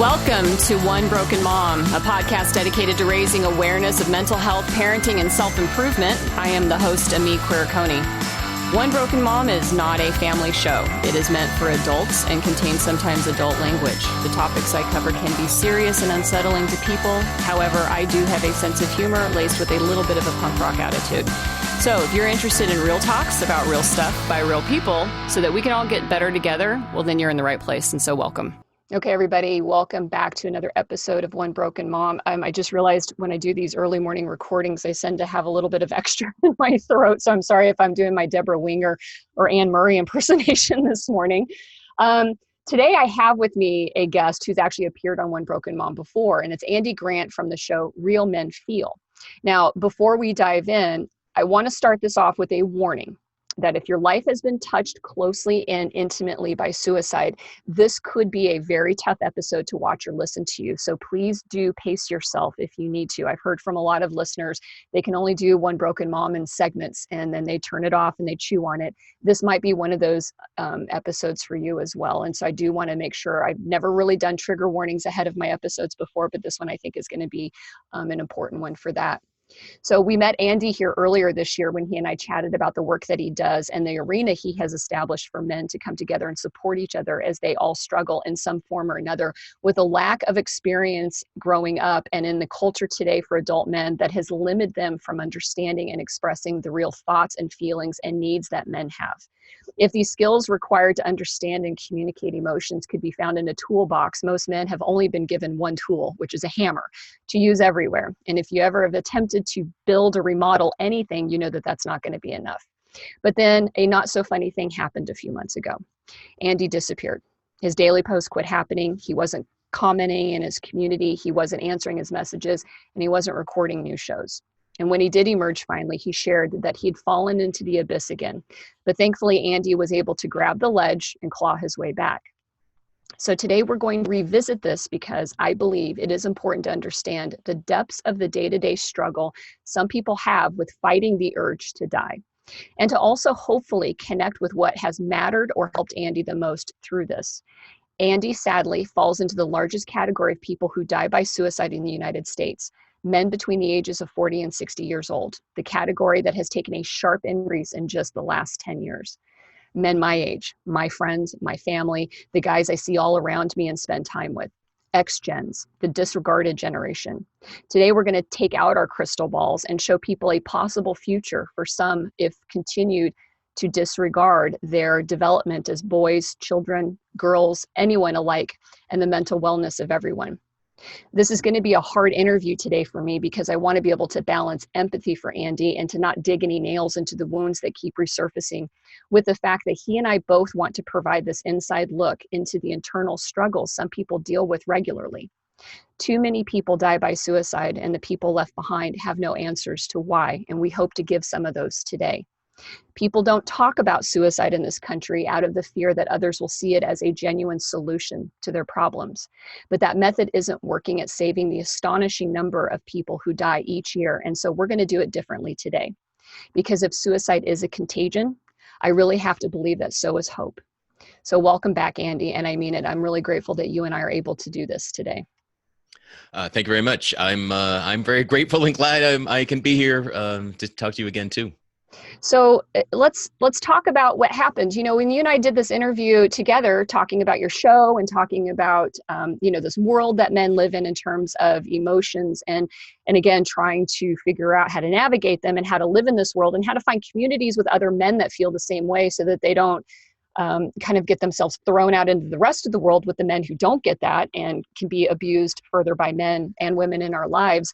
Welcome to One Broken Mom, a podcast dedicated to raising awareness of mental health, parenting, and self-improvement. I am the host, Ameé Coney. One Broken Mom is not a family show. It is meant for adults and contains sometimes adult language. The topics I cover can be serious and unsettling to people. However, I do have a sense of humor laced with a little bit of a punk rock attitude. So if you're interested in real talks about real stuff by real people so that we can all get better together, well, then you're in the right place, and so welcome. Okay, everybody, welcome back to another episode of One Broken Mom. I just realized when I do these early morning recordings, I tend to have a little bit of extra in my throat. So I'm sorry if I'm doing my Deborah Winger or Anne Murray impersonation this morning. Today I have with me a guest who's actually appeared on One Broken Mom before, and it's Andy Grant from the show Real Men Feel. Now, before we dive in, I want to start this off with a warning that if your life has been touched closely and intimately by suicide, this could be a very tough episode to watch or listen to. So please do pace yourself if you need to. I've heard from a lot of listeners, they can only do One Broken Mom in segments and then they turn it off and they chew on it. This might be one of those episodes for you as well. And so I do want to make sure, I've never really done trigger warnings ahead of my episodes before, but this one I think is going to be an important one for that. So we met Andy here earlier this year when he and I chatted about the work that he does and the arena he has established for men to come together and support each other as they all struggle in some form or another with a lack of experience growing up and in the culture today for adult men that has limited them from understanding and expressing the real thoughts and feelings and needs that men have. If these skills required to understand and communicate emotions could be found in a toolbox, most men have only been given one tool, which is a hammer, to use everywhere. And if you ever have attempted to build or remodel anything, you know that that's not going to be enough. But then a not so funny thing happened a few months ago. Andy disappeared. His daily posts quit happening. He wasn't commenting in his community. He wasn't answering his messages, and he wasn't recording new shows. And when he did emerge finally, he shared that he'd fallen into the abyss again. But thankfully, Andy was able to grab the ledge and claw his way back. So today we're going to revisit this because I believe it is important to understand the depths of the day-to-day struggle some people have with fighting the urge to die, and to also hopefully connect with what has mattered or helped Andy the most through this. Andy sadly falls into the largest category of people who die by suicide in the United States. Men between the ages of 40 and 60 years old, the category that has taken a sharp increase in just the last 10 years. Men my age, my friends, my family, the guys I see all around me and spend time with. X-gens, the disregarded generation. Today we're going to take out our crystal balls and show people a possible future for some if continued to disregard their development as boys, children, girls, anyone alike, and the mental wellness of everyone. This is going to be a hard interview today for me because I want to be able to balance empathy for Andy and to not dig any nails into the wounds that keep resurfacing with the fact that he and I both want to provide this inside look into the internal struggles some people deal with regularly. Too many people die by suicide and the people left behind have no answers to why, and we hope to give some of those today. People don't talk about suicide in this country out of the fear that others will see it as a genuine solution to their problems. But that method isn't working at saving the astonishing number of people who die each year. And so we're going to do it differently today. Because if suicide is a contagion, I really have to believe that so is hope. So welcome back, Andy. And I mean it. I'm really grateful that you and I are able to do this today. Thank you very much. I'm very grateful and glad I can be here to talk to you again too. So let's talk about what happened. You know, when you and I did this interview together, talking about your show and talking about, this world that men live in terms of emotions and again, trying to figure out how to navigate them and how to live in this world and how to find communities with other men that feel the same way so that they don't kind of get themselves thrown out into the rest of the world with the men who don't get that and can be abused further by men and women in our lives.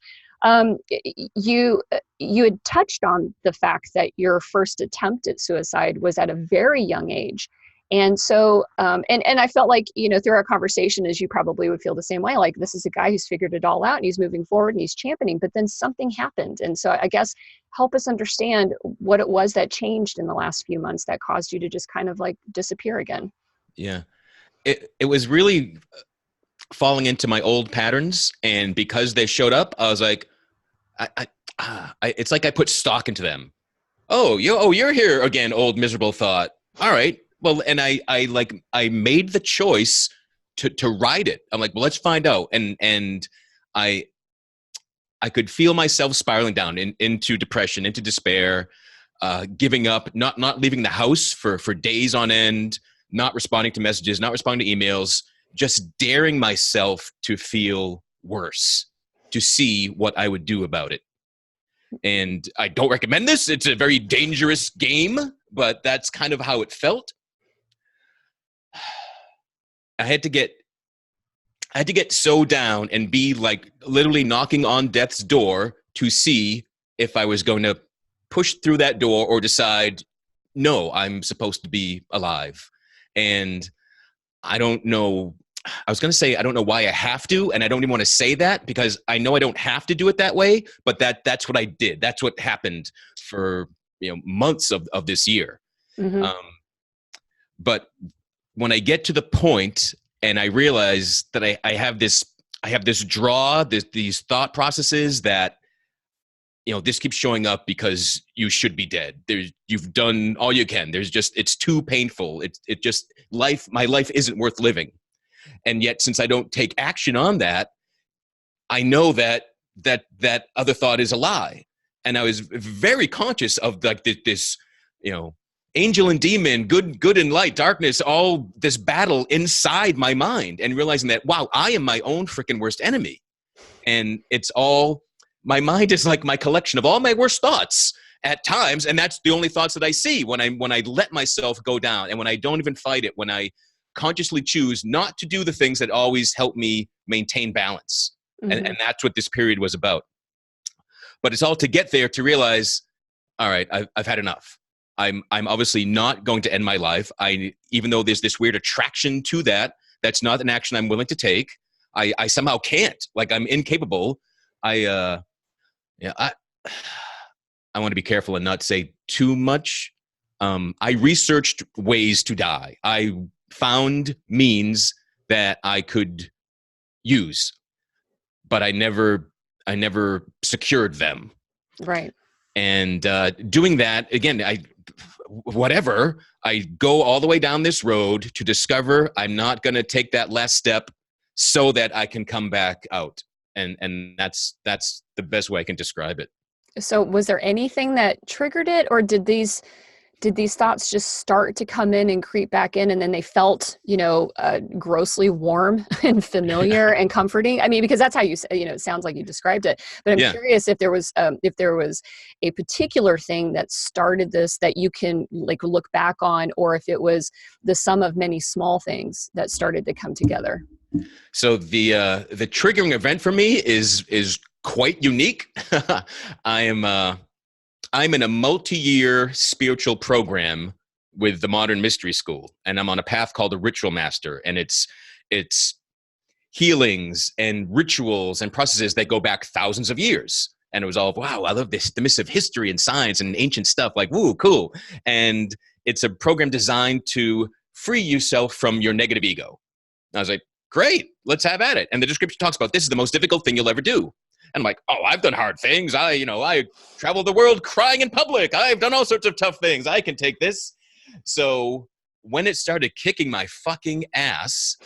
You had touched on the fact that your first attempt at suicide was at a very young age. And so, and I felt like, through our conversation, as you probably would feel the same way, like this is a guy who's figured it all out and he's moving forward and he's championing, but then something happened. And so I guess help us understand what it was that changed in the last few months that caused you to just kind of like disappear again. Yeah, it was really falling into my old patterns. And because they showed up, I was like, it's like I put stock into them. You're here again, old miserable thought. All right. Well, and I made the choice to ride it. I'm like, well, let's find out. And I could feel myself spiraling down into depression, into despair, giving up, not leaving the house for days on end, not responding to messages, not responding to emails, just daring myself to feel worse, to see what I would do about it. And I don't recommend this. It's a very dangerous game, but that's kind of how it felt. I had to get so down and be like literally knocking on death's door to see if I was going to push through that door or decide, no, I'm supposed to be alive. And I don't know. I was going to say, I don't know why I have to, and I don't even want to say that because I know I don't have to do it that way, but that's what I did. That's what happened for, months of this year. Mm-hmm. But when I get to the point and I realize that I have this draw, these thought processes that, this keeps showing up because you should be dead. You've done all you can. It's too painful. My life isn't worth living. And yet, since I don't take action on that, I know that other thought is a lie. And I was very conscious of like this, angel and demon, good and light, darkness, all this battle inside my mind, and realizing that, wow, I am my own freaking worst enemy. And it's all, my mind is like my collection of all my worst thoughts at times. And that's the only thoughts that I see when I let myself go down, and when I don't even fight it, when I consciously choose not to do the things that always help me maintain balance. Mm-hmm. And that's what this period was about. But it's all to get there, to realize, all right, I've had enough. I'm obviously not going to end my life. Even though there's this weird attraction to that, that's not an action I'm willing to take. I somehow can't. Like, I'm incapable. I want to be careful and not say too much. I researched ways to die. I found means that I could use, but I never secured them. Right. And doing that, again, I go all the way down this road to discover I'm not going to take that last step so that I can come back out. And that's the best way I can describe it. So was there anything that triggered it, or did these thoughts just start to come in and creep back in, and then they felt, grossly warm and familiar and comforting? I mean, because that's how it sounds like you described it. But I'm curious if there was a particular thing that started this that you can like look back on, or if it was the sum of many small things that started to come together. So the triggering event for me is quite unique. I'm in a multi-year spiritual program with the Modern Mystery School, and I'm on a path called the Ritual Master, and it's healings and rituals and processes that go back thousands of years. And it was all, wow, I love this, the myths of history and science and ancient stuff, like, woo, cool. And it's a program designed to free yourself from your negative ego. And I was like, great, let's have at it. And the description talks about, this is the most difficult thing you'll ever do. And I'm like, oh, I've done hard things. I traveled the world crying in public. I've done all sorts of tough things. I can take this. So when it started kicking my fucking ass,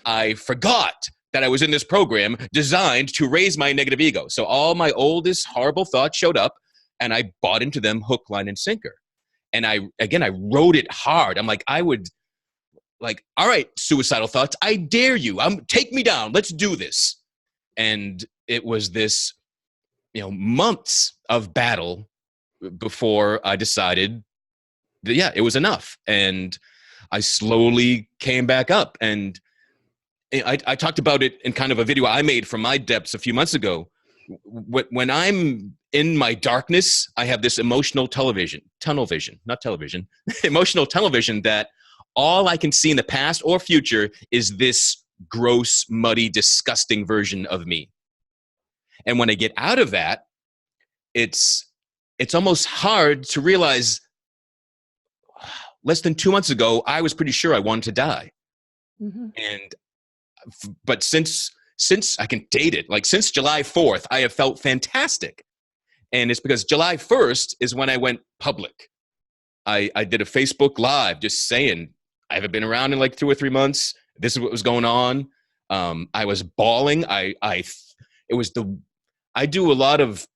I forgot that I was in this program designed to raise my negative ego. So all my oldest horrible thoughts showed up, and I bought into them hook, line, and sinker. And I wrote it hard. I'm like, all right, suicidal thoughts, I dare you. Take me down. Let's do this. And it was this, months of battle before I decided that, it was enough. And I slowly came back up. And I talked about it in kind of a video I made from my depths a few months ago. When I'm in my darkness, I have this emotional tunnel vision, emotional tunnel vision, that all I can see in the past or future is this gross, muddy, disgusting version of me. And when I get out of that, it's almost hard to realize, less than 2 months ago, I was pretty sure I wanted to die. Mm-hmm. But since I can date it, like since July 4th, I have felt fantastic. And it's because July 1st is when I went public. I did a Facebook Live just saying, I haven't been around in like 2 or 3 months. this is what was going on. I was bawling. I do a lot of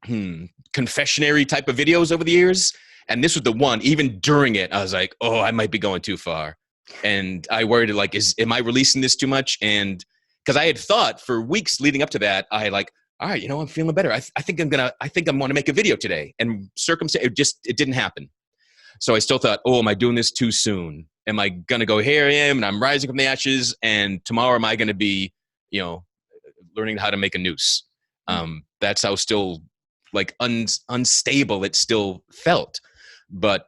confessionary type of videos over the years. And this was the one, even during it, I was like, oh, I might be going too far. And I worried, like, am I releasing this too much? And because I had thought for weeks leading up to that, all right, I'm feeling better. I think I'm going to make a video today. And it didn't happen. So I still thought, oh, am I doing this too soon? Am I going to go, here I am, and I'm rising from the ashes, and tomorrow am I going to be, learning how to make a noose? That's how still, like, unstable it still felt. But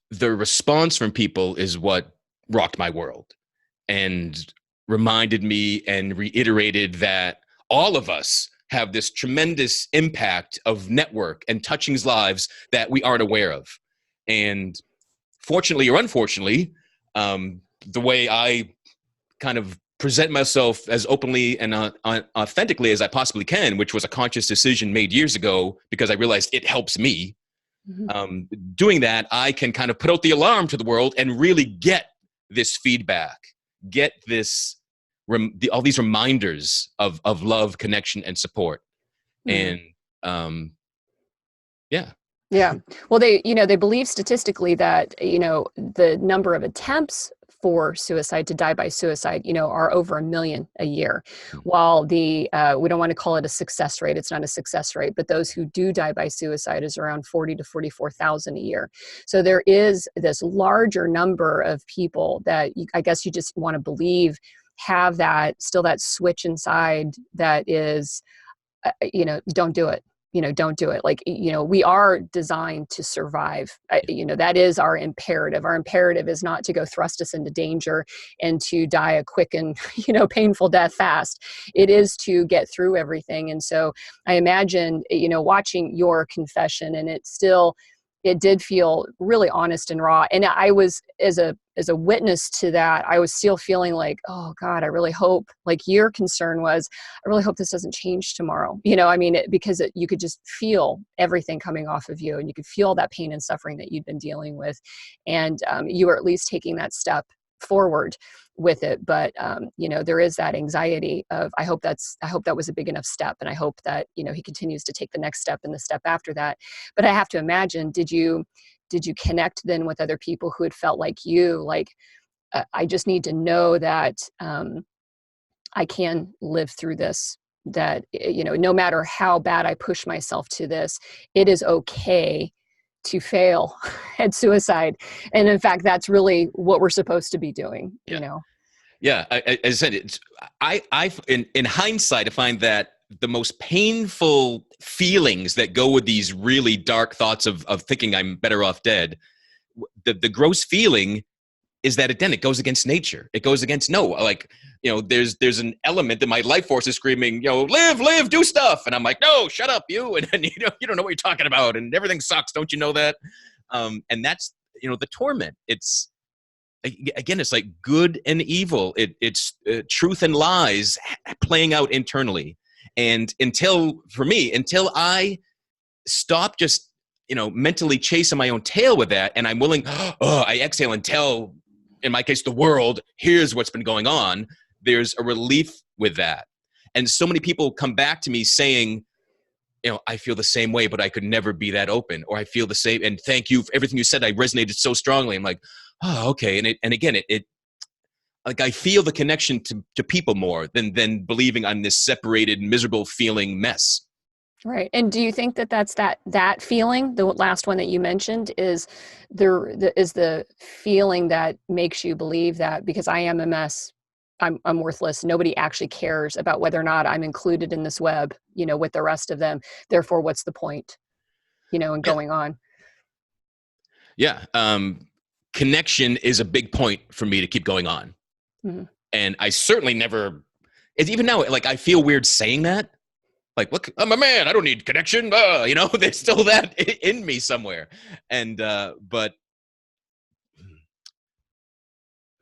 the response from people is what rocked my world and reminded me and reiterated that all of us have this tremendous impact of network and touching lives that we aren't aware of. And fortunately or unfortunately, the way I kind of present myself as openly and authentically as I possibly can, which was a conscious decision made years ago because I realized it helps me. Doing that, I can kind of put out the alarm to the world and really get this feedback, get this all these reminders of love, connection, and support. And yeah. Well, they believe statistically that, the number of attempts for suicide, to die by suicide, are over 1 million a year. While we don't want to call it a success rate. It's not a success rate, but those who do die by suicide is around 40 to 44,000 a year. So there is this larger number of people that I guess you just want to believe have that switch inside that is, don't do it. Don't do it. Like, we are designed to survive. That is our imperative. Our imperative is not to go thrust us into danger and to die a quick and, painful death fast. It is to get through everything. And so I imagine, watching your confession, and it did feel really honest and raw. And I was, as a witness to that, I was still feeling like, oh God, I really hope, like your concern was, I really hope this doesn't change tomorrow. Because you could just feel everything coming off of you, and you could feel that pain and suffering that you'd been dealing with. And you were at least taking that step forward with it. But there is that anxiety of, I hope that was a big enough step, and I hope that he continues to take the next step and the step after that. But I have to imagine, did you connect then with other people who had felt like you, like, I just need to know that I can live through this, that no matter how bad I push myself to this, it is okay to fail at suicide. And in fact, that's really what we're supposed to be doing, Yeah. As I said, in hindsight, I find that the most painful feelings that go with these really dark thoughts of thinking I'm better off dead, the gross feeling is that it goes against nature. It goes against there's an element that my life force is screaming, live, do stuff. And I'm like, no, shut up, you. And you don't know what you're talking about. And everything sucks. Don't you know that? And that's, the torment. It's, again, it's like good and evil. It's truth and lies playing out internally. And until I stop just, mentally chasing my own tail with that, and I'm willing, I exhale and tell, in my case, the world, here's what's been going on, there's a relief with that. And so many people come back to me saying, I feel the same way, but I could never be that open, or I feel the same. And thank you for everything you said. I resonated so strongly. I'm like, oh, okay. And again, like, I feel the connection to people more than believing I'm this separated, miserable feeling mess. Right. And do you think that's that feeling, the last one that you mentioned, is the feeling that makes you believe that because I am a mess, I'm worthless. Nobody actually cares about whether or not I'm included in this web, with the rest of them. Therefore, what's the point, in going on? Yeah. Connection is a big point for me to keep going on. Mm-hmm. And I certainly never, even now, like, I feel weird saying that. Like, look, I'm a man. I don't need connection. There's still that in me somewhere. And, but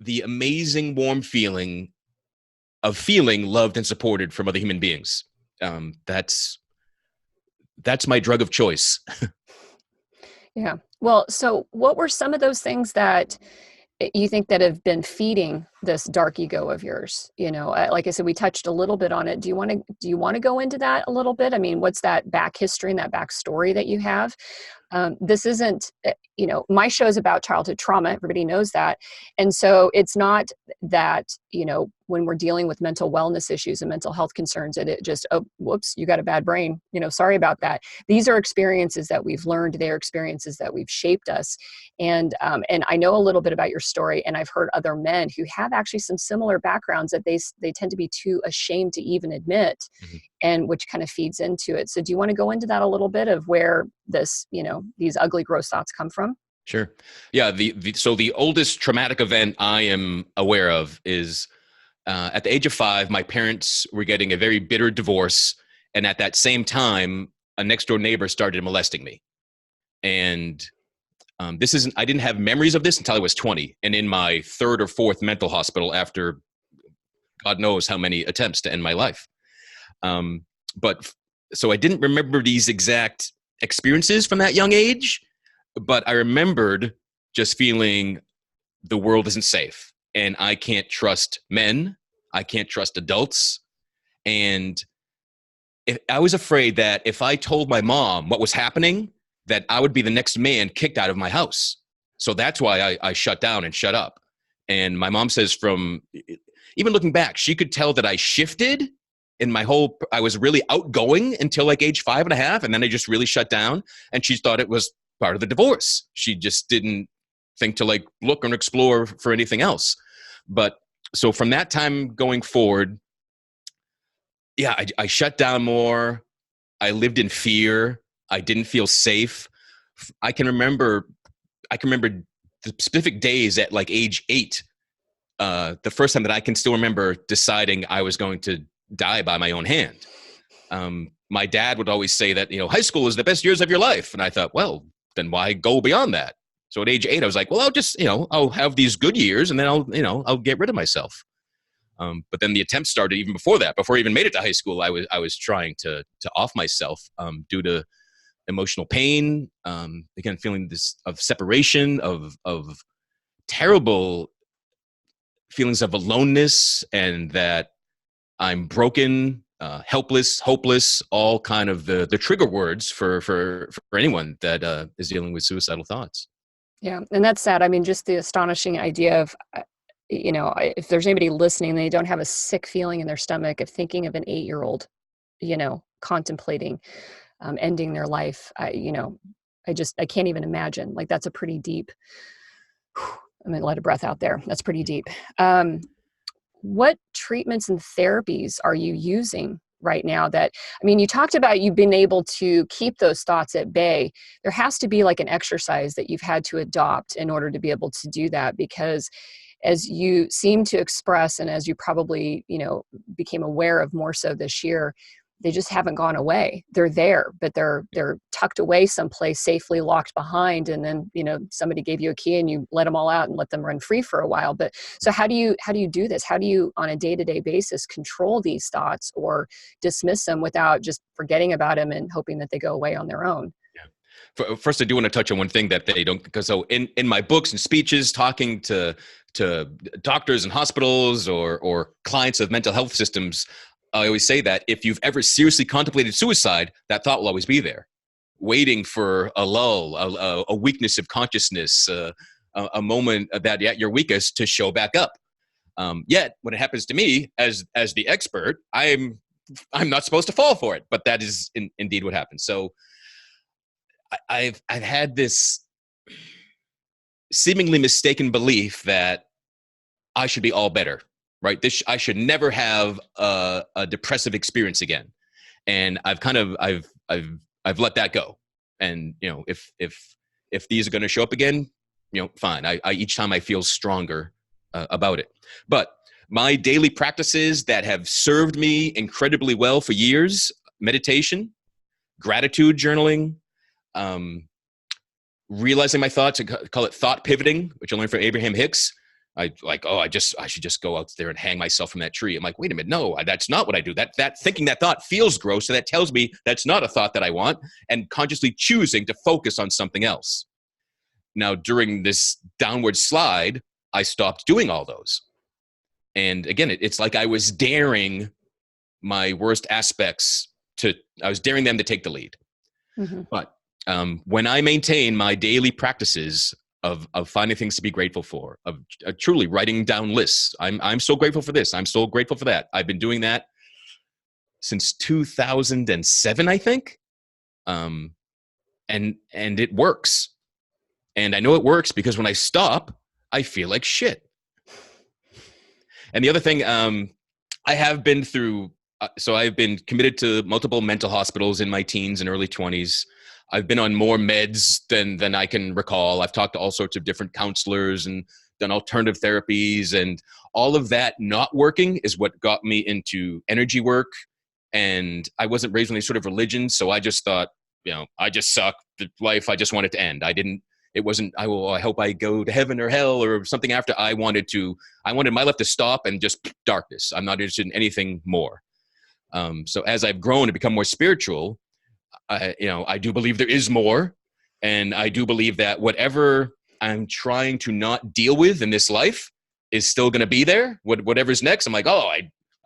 the amazing warm feeling of feeling loved and supported from other human beings. That's my drug of choice. Yeah. Well, so what were some of those things that you think that have been feeding this dark ego of yours? Like I said, we touched a little bit on it. Do you want to go into that a little bit? I mean, what's that back history and that backstory that you have? This isn't, my show is about childhood trauma. Everybody knows that. And so it's not that, when we're dealing with mental wellness issues and mental health concerns, it just, oh, whoops, you got a bad brain. Sorry about that. These are experiences that we've learned. They're experiences that we've shaped us. And I know a little bit about your story, and I've heard other men who have actually some similar backgrounds that they tend to be too ashamed to even admit, and which kind of feeds into it. So do you want to go into that a little bit of where this, these ugly, gross thoughts come from? Sure. Yeah. So the oldest traumatic event I am aware of is at the age of 5, my parents were getting a very bitter divorce. And at that same time, a next door neighbor started molesting me. And I didn't have memories of this until I was 20 and in my 3rd or 4th mental hospital after God knows how many attempts to end my life. So I didn't remember these exact experiences from that young age, but I remembered just feeling the world isn't safe and I can't trust men. I can't trust adults. And I was afraid that if I told my mom what was happening, that I would be the next man kicked out of my house. So that's why I shut down and shut up. And my mom says even looking back, she could tell that I shifted I was really outgoing until like age 5.5. And then I just really shut down, and she thought it was part of the divorce. She just didn't think to like look and explore for anything else. But so from that time going forward, yeah, I shut down more. I lived in fear. I didn't feel safe. I can remember the specific days at like age 8. The first time that I can still remember deciding I was going to die by my own hand. My dad would always say that, high school is the best years of your life. And I thought, well, then why go beyond that? So at age 8, I was like, well, I'll just, I'll have these good years and then I'll get rid of myself. But then the attempt started even before that. Before I even made it to high school, I was trying to off myself due to emotional pain. Again, feeling this of separation, of terrible feelings of aloneness, and that I'm broken, helpless, hopeless, all kind of the trigger words for anyone that is dealing with suicidal thoughts. Yeah. And that's sad. I mean, just the astonishing idea of, if there's anybody listening, they don't have a sick feeling in their stomach of thinking of an 8-year-old, contemplating ending their life. I can't even imagine. Like, that's a pretty deep, I'm going to let a breath out there. That's pretty deep. What treatments and therapies are you using right now you talked about you've been able to keep those thoughts at bay. There has to be like an exercise that you've had to adopt in order to be able to do that, because as you seem to express, and as you probably, became aware of more so this year, they just haven't gone away. They're there, but they're tucked away someplace, safely locked behind. And then, somebody gave you a key and you let them all out and let them run free for a while. But so how do you do this? How do you, on a day-to-day basis, control these thoughts or dismiss them without just forgetting about them and hoping that they go away on their own? Yeah. First, I do want to touch on one thing that they don't, because so in my books and speeches, talking to doctors and hospitals or clients of mental health systems, I always say that if you've ever seriously contemplated suicide, that thought will always be there, waiting for a lull, a weakness of consciousness, a moment that at your weakest to show back up. Yet, when it happens to me as the expert, I'm not supposed to fall for it, but that is indeed what happens. So I've had this seemingly mistaken belief that I should be all better. Right. I should never have a depressive experience again. And I've let that go. And, if these are going to show up again, fine. I each time I feel stronger about it. But my daily practices that have served me incredibly well for years: meditation, gratitude journaling, realizing my thoughts. I call it thought pivoting, which I learned from Abraham Hicks. I should just go out there and hang myself from that tree. I'm like, wait a minute, no, that's not what I do. That thinking that thought feels gross, so that tells me that's not a thought that I want, and consciously choosing to focus on something else. Now, during this downward slide, I stopped doing all those. And again, it's like I was daring my worst aspects I was daring them to take the lead. Mm-hmm. But when I maintain my daily practices of finding things to be grateful for, of truly writing down lists, I'm so grateful for this, I'm so grateful for that. I've been doing that since 2007, I think. And it works. And I know it works because when I stop, I feel like shit. And the other thing, I have been through, so I've been committed to multiple mental hospitals in my teens and early 20s. I've been on more meds than I can recall. I've talked to all sorts of different counselors and done alternative therapies, and all of that not working is what got me into energy work. And I wasn't raised in any sort of religion, so I just thought, I just suck. The life, I just want it to end. It wasn't, I hope I go to heaven or hell or something after. I wanted my life to stop and just darkness. I'm not interested in anything more. So as I've grown and become more spiritual, I do believe there is more. And I do believe that whatever I'm trying to not deal with in this life is still going to be there. Whatever's next, I'm like,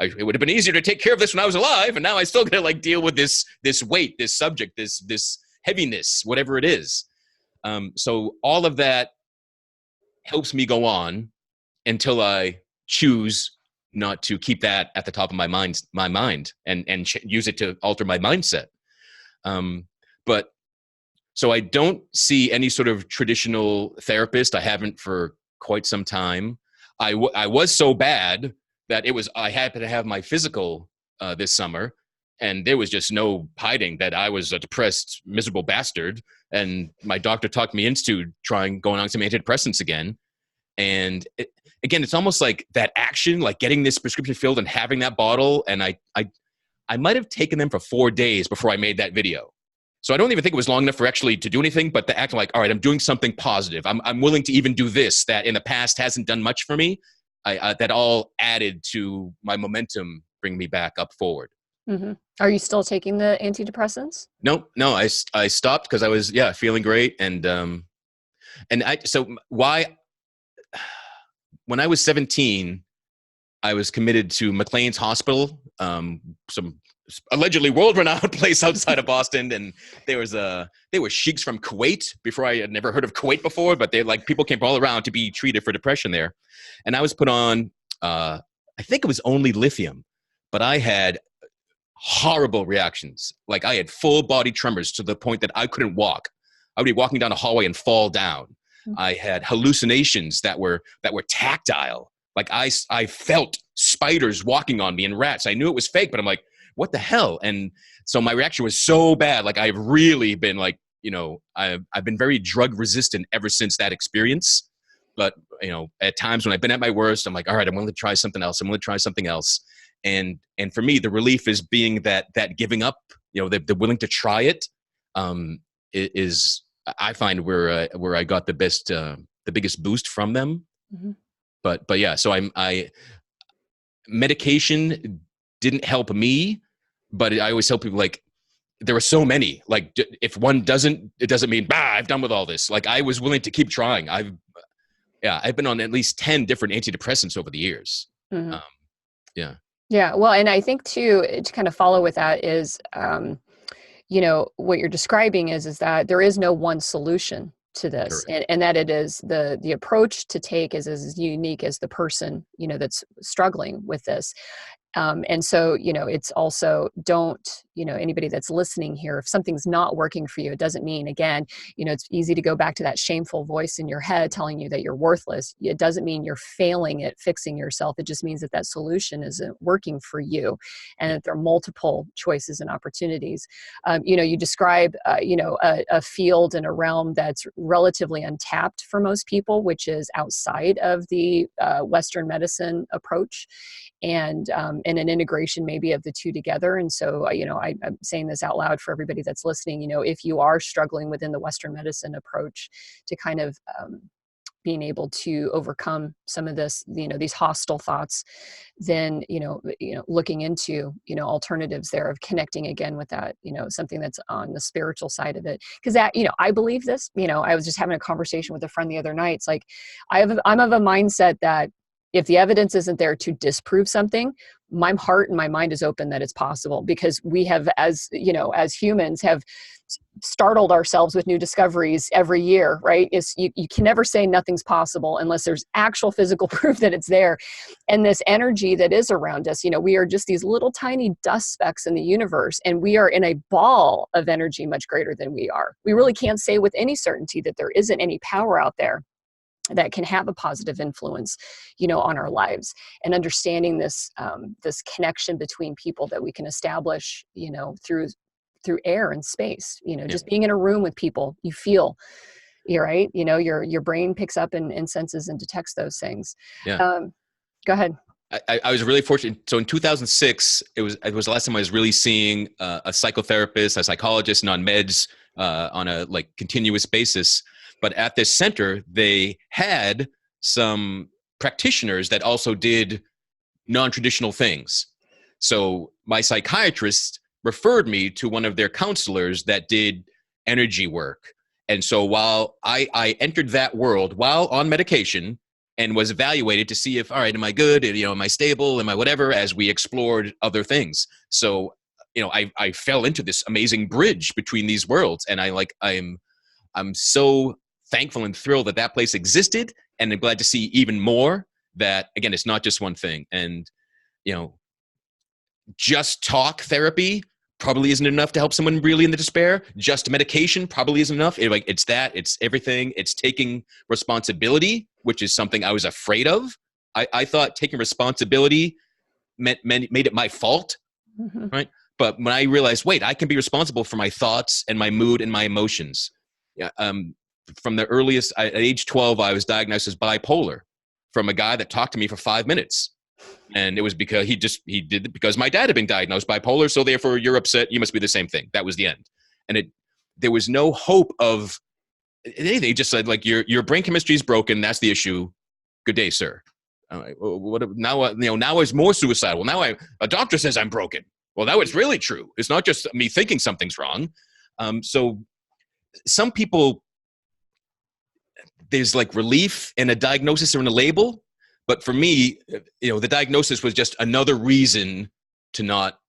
it would have been easier to take care of this when I was alive. And now I still got to deal with this weight, this subject, this heaviness, whatever it is. So all of that helps me go on until I choose not to keep that at the top of my mind and use it to alter my mindset. But so I don't see any sort of traditional therapist. I haven't for quite some time. I was so bad that I happened to have my physical this summer, and there was just no hiding that I was a depressed, miserable bastard. And my doctor talked me into going on some antidepressants again. And again, it's almost like that action, like getting this prescription filled and having that bottle. And I might have taken them for 4 days before I made that video. So I don't even think it was long enough for actually to do anything, but the act like, all right, I'm doing something positive. I'm willing to even do this that in the past hasn't done much for me. That all added to my momentum, bring me back up forward. Mm-hmm. Are you still taking the antidepressants? No, I stopped because I was feeling great, and when I was 17, I was committed to McLean's Hospital, some allegedly world-renowned place outside of Boston, and they were sheiks from Kuwait. Before, I had never heard of Kuwait before, but people came all around to be treated for depression there, and I was put on. I think it was only lithium, but I had horrible reactions. Like I had full body tremors to the point that I couldn't walk. I would be walking down a hallway and fall down. Mm-hmm. I had hallucinations that were tactile. Like I felt spiders walking on me and rats. I knew it was fake, but I'm like, what the hell? And so my reaction was so bad. Like I've really been I've been very drug resistant ever since that experience. But at times when I've been at my worst, I'm like, all right, I'm willing to try something else. And for me, the relief is being that giving up, the willing to try it, is I find where I got the biggest boost from them. Mm-hmm. But yeah, so medication didn't help me, but I always tell people there were so many, if one doesn't, it doesn't mean, I've done with all this. Like I was willing to keep trying. I've been on at least 10 different antidepressants over the years. Mm-hmm. Yeah. Well, and I think too, to kind of follow with that is, what you're describing is that there is no one solution to this, and that it is the approach to take is as unique as the person, that's struggling with this. And so, it's also anybody that's listening here, if something's not working for you, it doesn't mean, again, it's easy to go back to that shameful voice in your head telling you that you're worthless. It doesn't mean you're failing at fixing yourself. It just means that solution isn't working for you and that there are multiple choices and opportunities. You describe, a field and a realm that's relatively untapped for most people, which is outside of the Western medicine approach. And an integration maybe of the two together. And so, I'm saying this out loud for everybody that's listening, if you are struggling within the Western medicine approach to kind of being able to overcome some of this, these hostile thoughts, then, looking into, alternatives there of connecting again with that, something that's on the spiritual side of it. Because that, I believe this, I was just having a conversation with a friend the other night. It's like, I'm of a mindset that if the evidence isn't there to disprove something, my heart and my mind is open that it's possible, because we have, as humans, have startled ourselves with new discoveries every year, right? You can never say nothing's possible unless there's actual physical proof that it's there. And this energy that is around us, we are just these little tiny dust specks in the universe, and we are in a ball of energy much greater than we are. We really can't say with any certainty that there isn't any power out there that can have a positive influence, on our lives. And understanding this connection between people that we can establish, through air and space, just being in a room with people, you feel, you're right. Your brain picks up and senses and detects those things. Yeah. Go ahead. I was really fortunate. So in 2006, it was the last time I was really seeing a psychotherapist, a psychologist, and on meds on a continuous basis. But at this center, they had some practitioners that also did non-traditional things. So my psychiatrist referred me to one of their counselors that did energy work. And so while I entered that world while on medication and was evaluated to see if, all right, am I good? Am I stable? Am I whatever, as we explored other things. So, I fell into this amazing bridge between these worlds. And I'm so thankful and thrilled that place existed. And I'm glad to see even more that, again, it's not just one thing. And, just talk therapy probably isn't enough to help someone really in the despair. Just medication probably isn't enough. It's everything. It's taking responsibility, which is something I was afraid of. I thought taking responsibility made it my fault, right? But when I realized, wait, I can be responsible for my thoughts and my mood and my emotions. Yeah. From the earliest, at age 12, I was diagnosed as bipolar from a guy that talked to me for 5 minutes. And it was because he did it because my dad had been diagnosed bipolar. So therefore you're upset. You must be the same thing. That was the end. And there was no hope of anything. He just said, your brain chemistry is broken. That's the issue. Good day, sir. Now I was more suicidal. Now a doctor says I'm broken. Well, now it's really true. It's not just me thinking something's wrong. So some people, there's relief in a diagnosis or in a label. But for me, the diagnosis was just another reason to not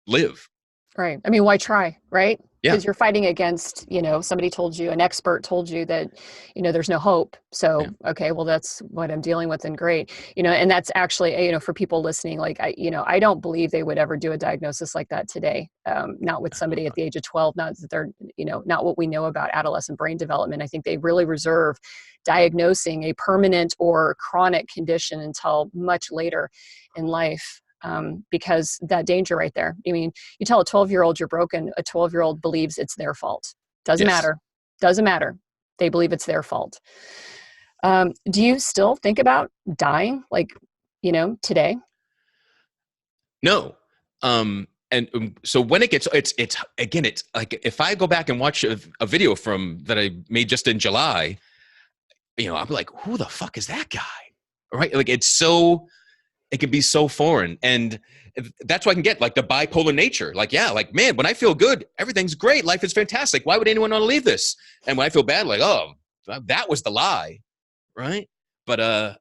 live. Right. I mean, why try, right? Yeah. Because you're fighting against, somebody told you, an expert told you that, there's no hope. So, yeah. Okay, well, that's what I'm dealing with, and great. And that's actually, for people listening, I don't believe they would ever do a diagnosis like that today. Not with somebody at the age of 12, not that they're, not what we know about adolescent brain development. I think they really reserve diagnosing a permanent or chronic condition until much later in life. Because that danger right there. I mean, you tell a 12-year-old you're broken, a 12-year-old believes it's their fault. Doesn't matter. Doesn't matter. They believe it's their fault. Do you still think about dying, today? No. So when it's like if I go back and watch a video that I made just in July, I'm like, who the fuck is that guy? Right? It can be so foreign. And that's why I can get the bipolar nature. Man, when I feel good, everything's great. Life is fantastic. Why would anyone want to leave this? And when I feel bad, oh, that was the lie. Right. But, I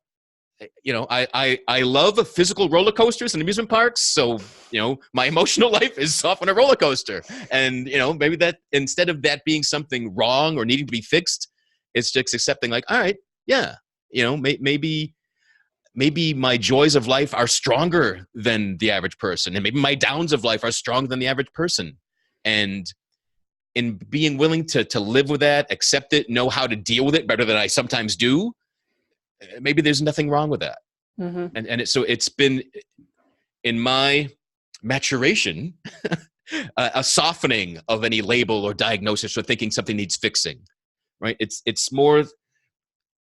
love physical roller coasters and amusement parks. So, my emotional life is often a roller coaster. And, maybe that instead of that being something wrong or needing to be fixed, it's just accepting all right, yeah, maybe my joys of life are stronger than the average person. And maybe my downs of life are stronger than the average person. And in being willing to live with that, accept it, know how to deal with it better than I sometimes do, maybe there's nothing wrong with that. Mm-hmm. And it's been in my maturation, a softening of any label or diagnosis or thinking something needs fixing, right? It's more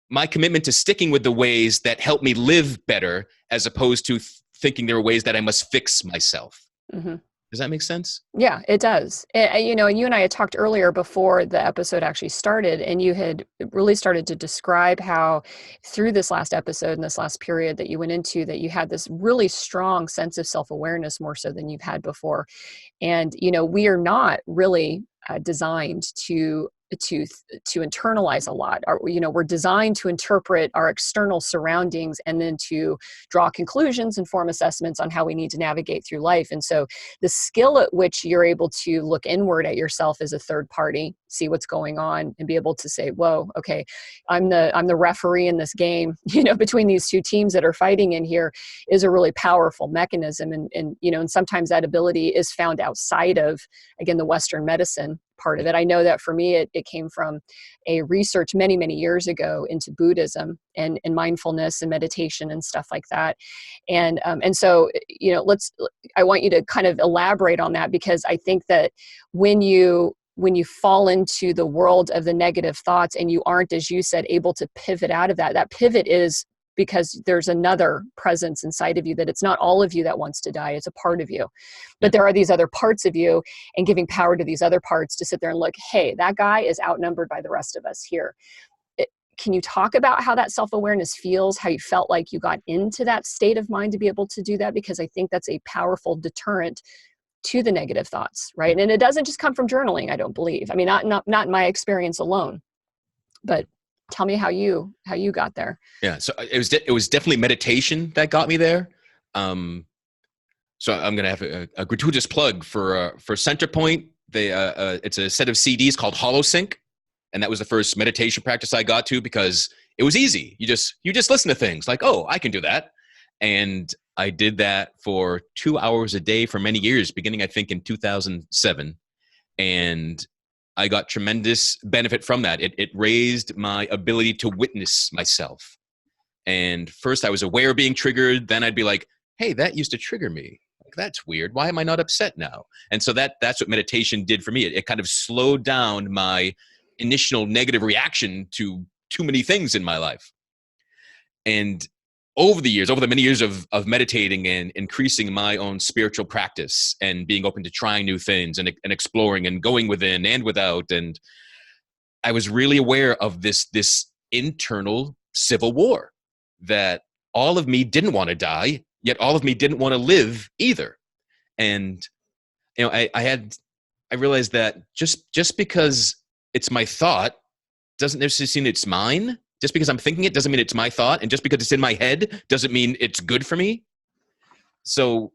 my commitment to sticking with the ways that help me live better, as opposed to thinking there are ways that I must fix myself. Mm-hmm. Does that make sense? Yeah, it does. And you and I had talked earlier before the episode actually started, and you had really started to describe how through this last episode and this last period that you went into, that you had this really strong sense of self-awareness, more so than you've had before. And, we are not really designed to internalize a lot. We're designed to interpret our external surroundings and then to draw conclusions and form assessments on how we need to navigate through life. And so the skill at which you're able to look inward at yourself as a third party, see what's going on, and be able to say, whoa, okay, I'm the referee in this game, between these two teams that are fighting in here, is a really powerful mechanism. And sometimes that ability is found outside of, again, the Western medicine part of it. I know that for me, it came from a research many, many years ago into Buddhism and mindfulness and meditation and stuff like that. And so, I want you to kind of elaborate on that, because I think that when you fall into the world of the negative thoughts and you aren't, as you said, able to pivot out of that, that pivot is because there's another presence inside of you, that it's not all of you that wants to die, it's a part of you. But there are these other parts of you, and giving power to these other parts to sit there and look, hey, that guy is outnumbered by the rest of us here. Can you talk about how that self-awareness feels, how you felt like you got into that state of mind to be able to do that? Because I think that's a powerful deterrent to the negative thoughts, right? And it doesn't just come from journaling, I don't believe. I mean, not in my experience alone, but tell me how you got there. Yeah. So it was definitely meditation that got me there. So I'm going to have a gratuitous plug for Centerpoint. It's a set of CDs called HoloSync. And that was the first meditation practice I got to, because it was easy. You just listen to things like, oh, I can do that. And I did that for 2 hours a day for many years, beginning, I think, in 2007. And I got tremendous benefit from that. It raised my ability to witness myself. And first I was aware of being triggered. Then I'd be like, hey, that used to trigger me. Like, that's weird. Why am I not upset now? And so that's what meditation did for me. It kind of slowed down my initial negative reaction to too many things in my life. And over the many years of meditating and increasing my own spiritual practice and being open to trying new things and exploring and going within and without, and I was really aware of this internal civil war, that all of me didn't want to die, yet all of me didn't want to live either. And I realized that just because it's my thought doesn't necessarily mean it's mine. Just because I'm thinking it doesn't mean it's my thought. And just because it's in my head doesn't mean it's good for me. So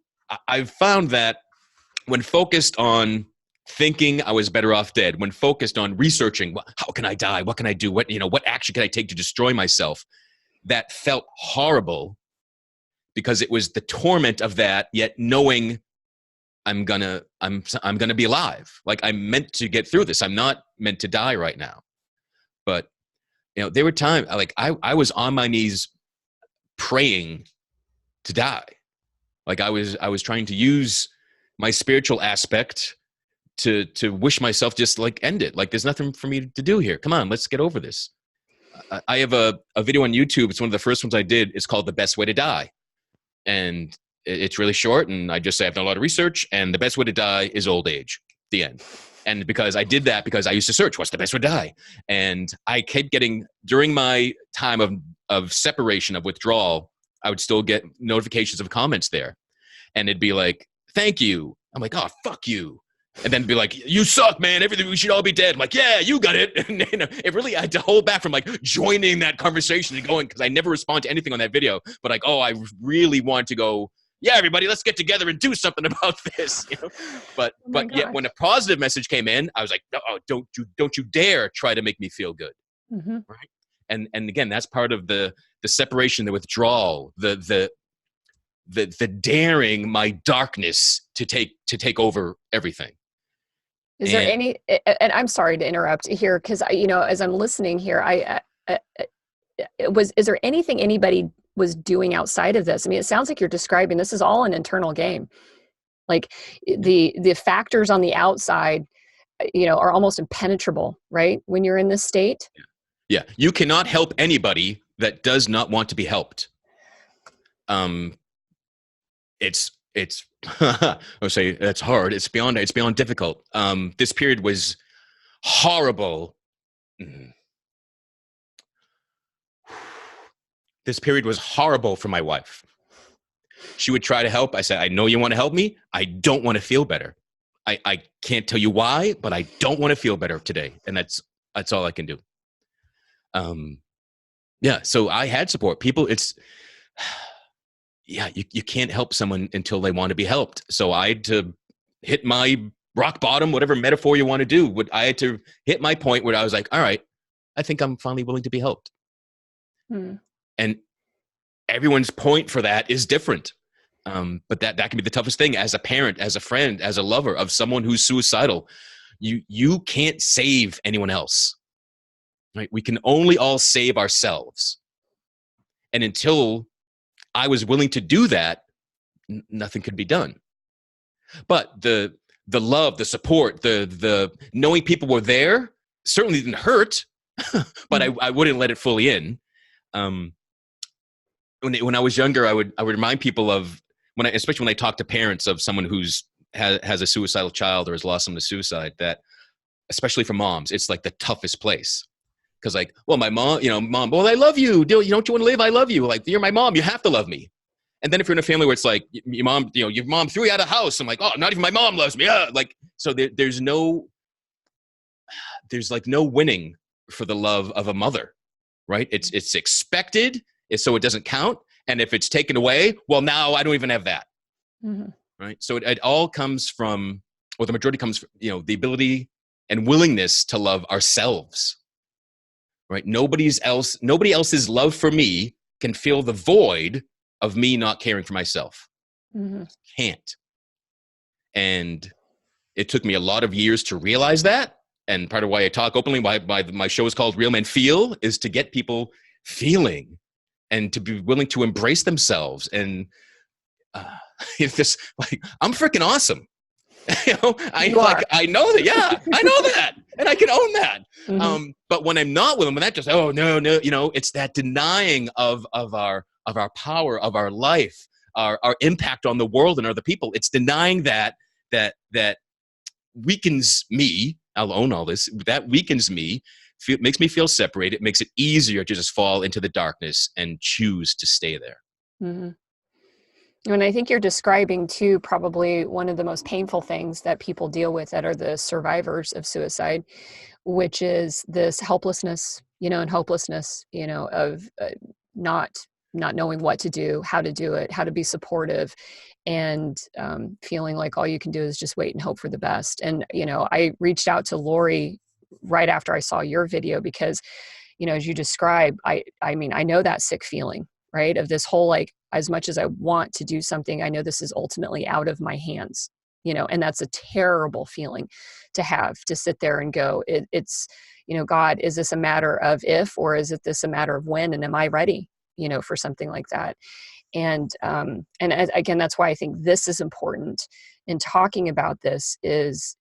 I've found that when focused on thinking, I was better off dead. When focused on researching, how can I die? What can I do? What action can I take to destroy myself? That felt horrible, because it was the torment of that, yet knowing I'm gonna be alive. Like, I'm meant to get through this. I'm not meant to die right now. But there were times like I was on my knees praying to die. Like, I was trying to use my spiritual aspect to wish myself just like end it. Like, there's nothing for me to do here. Come on, let's get over this. I have a video on YouTube. It's one of the first ones I did. It's called The Best Way to Die. And it's really short. And I just say I've done a lot of research, and the best way to die is old age. The end. And because I did that, because I used to search, what's the best way to die? And I kept getting, during my time of separation, of withdrawal, I would still get notifications of comments there. And it'd be like, thank you. I'm like, oh, fuck you. And then be like, you suck, man. Everything, we should all be dead. I'm like, yeah, you got it. And it really, I had to hold back from like joining that conversation and going, because I never respond to anything on that video. But like, oh, I really want to go, yeah, everybody, let's get together and do something about this. But yet when a positive message came in, I was like, oh, don't you dare try to make me feel good. Mm-hmm. Right. And again, that's part of the separation, the withdrawal, the daring my darkness to take over everything. Is there any, and I'm sorry to interrupt here, because as I'm listening here, is there anything anybody was doing outside of this? I mean, it sounds like you're describing this is all an internal game. Like, the factors on the outside, are almost impenetrable, right? When you're in this state. Yeah. You cannot help anybody that does not want to be helped. It's it's, I would say that's hard. It's beyond difficult. This period was horrible. This period was horrible for my wife. She would try to help. I said, I know you want to help me. I don't want to feel better. I can't tell you why, but I don't want to feel better today. And that's all I can do. Yeah. So I had support. People, you can't help someone until they want to be helped. So I had to hit my rock bottom, whatever metaphor you want to do. I had to hit my point where I was like, all right, I think I'm finally willing to be helped. And everyone's point for that is different. But that can be the toughest thing as a parent, as a friend, as a lover of someone who's suicidal. You can't save anyone else, right? We can only all save ourselves. And until I was willing to do that, nothing could be done. But the love, the support, the knowing people were there certainly didn't hurt, but I wouldn't let it fully in. When I was younger, I would remind people of especially when I talk to parents of someone who's has a suicidal child or has lost someone to suicide, that especially for moms, it's like the toughest place. Because like, well, my mom, well, I love you. Don't you want to live? I love you. Like, you're my mom. You have to love me. And then if you're in a family where it's like your mom, your mom threw you out of the house. I'm like, oh, not even my mom loves me. Like, so there's like no winning for the love of a mother, right? It's expected, so it doesn't count. And if it's taken away, well, now I don't even have that, right? So it all comes from, or the majority comes from, the ability and willingness to love ourselves, right? Nobody else's love for me can fill the void of me not caring for myself. Can't. And it took me a lot of years to realize that. And part of why I talk openly, why my show is called Real Men Feel, is to get people feeling and to be willing to embrace themselves. And it's just like, I'm freaking awesome. I know that. Yeah, I know that. And I can own that. But when I'm not with them, when that just, oh no, it's that denying of our power, of our life, our impact on the world and other people. It's denying that weakens me. I'll own all this. That weakens me. Makes me feel separated. Makes it easier to just fall into the darkness and choose to stay there. And I think you're describing too, probably one of the most painful things that people deal with that are the survivors of suicide, which is this helplessness, and hopelessness, of not knowing what to do, how to do it, how to be supportive, and feeling like all you can do is just wait and hope for the best. And, I reached out to Laurie right after I saw your video because, as you describe, I mean, I know that sick feeling, right? Of this whole, like, as much as I want to do something, I know this is ultimately out of my hands, and that's a terrible feeling to have, to sit there and go, it's, God, is this a matter of if, or is it this a matter of when, and am I ready, for something like that? And again, that's why I think this is important in talking about this is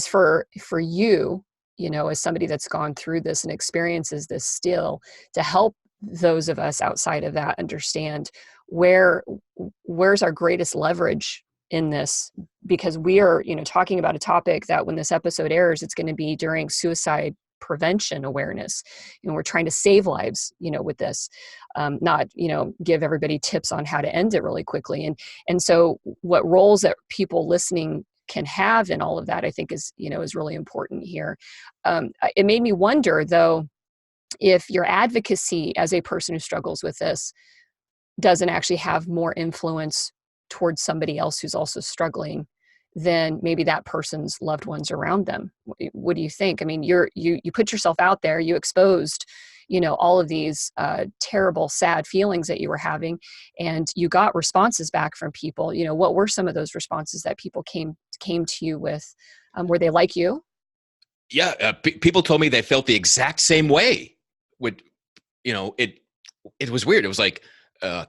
for you, as somebody that's gone through this and experiences this still, to help those of us outside of that understand where's our greatest leverage in this, because we are, talking about a topic that when this episode airs, it's going to be during Suicide Prevention Awareness. We're trying to save lives, with this, not, give everybody tips on how to end it really quickly. And so what roles that people listening can have in all of that, I think is really important here. It made me wonder though, if your advocacy as a person who struggles with this doesn't actually have more influence towards somebody else who's also struggling than maybe that person's loved ones around them. What do you think? I mean, you put yourself out there, you exposed, all of these terrible, sad feelings that you were having, and you got responses back from people. What were some of those responses that people came to you with? Were they like you? Yeah, people told me they felt the exact same way. It was weird. It was like